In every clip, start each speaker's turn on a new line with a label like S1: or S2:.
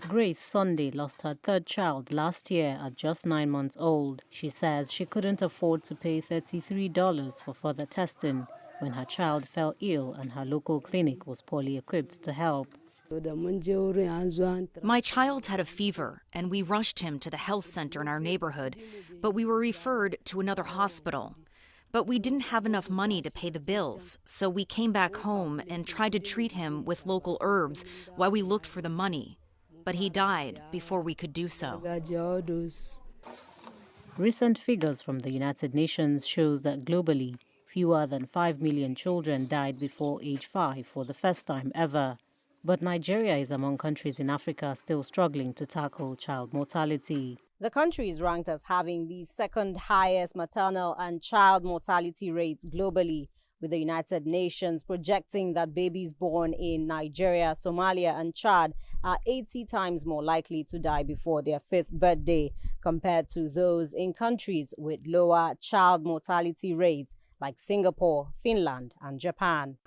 S1: Grace Sunday lost her third child last year at just 9 months old. She says she couldn't afford to pay $33 for further testing when her child fell ill and her local clinic was poorly equipped to help.
S2: My child had a fever, and we rushed him to the health center in our neighborhood, but we were referred to another hospital. But we didn't have enough money to pay the bills, so we came back home and tried to treat him with local herbs while we looked for the money. But he died before we could do so.
S1: Recent figures from the United Nations shows that globally, fewer than 5 million children died before age 5 for the first time ever. But Nigeria is among countries in Africa still struggling to tackle child mortality. The country is ranked as having the second highest maternal and child mortality rates globally, with the United Nations projecting that babies born in Nigeria, Somalia, and Chad are 80 times more likely to die before their 5th birthday compared to those in countries with lower child mortality rates like Singapore, Finland, and Japan.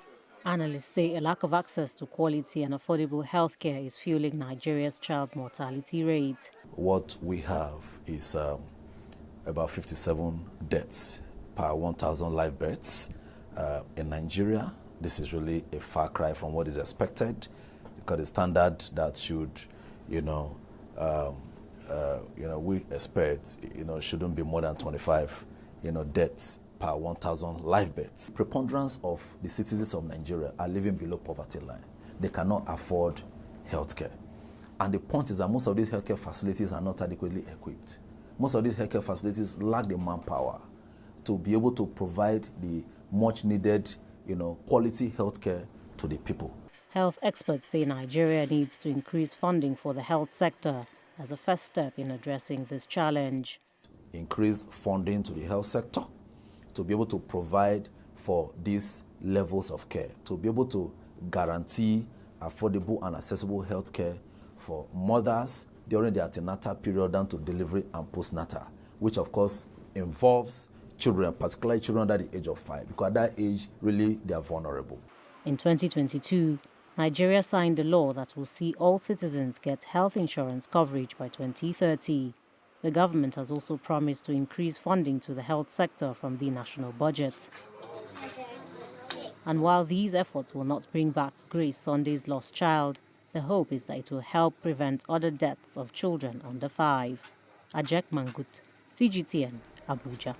S1: Analysts say a lack of access to quality and affordable healthcare is fueling Nigeria's child mortality rate.
S3: What we have is about 57 deaths per 1,000 live births. In Nigeria, this is really a far cry from what is expected, because the standard that should, we expect, shouldn't be more than 25, deaths per 1,000 live births. Preponderance of the citizens of Nigeria are living below poverty line. They cannot afford healthcare. And the point is that most of these healthcare facilities are not adequately equipped. Most of these healthcare facilities lack the manpower to be able to provide the much needed, quality healthcare to the people.
S1: Health experts say Nigeria needs to increase funding for the health sector as a first step in addressing this challenge.
S3: Increase funding to the health sector to be able to provide for these levels of care, to be able to guarantee affordable and accessible health care for mothers during the antenatal period down to delivery and postnatal, which of course involves children, particularly children under the age of 5, because at that age, really, they are vulnerable.
S1: In 2022, Nigeria signed a law that will see all citizens get health insurance coverage by 2030. The government has also promised to increase funding to the health sector from the national budget. And while these efforts will not bring back Grace Sunday's lost child, the hope is that it will help prevent other deaths of children under 5. Ajek Mangut, CGTN, Abuja.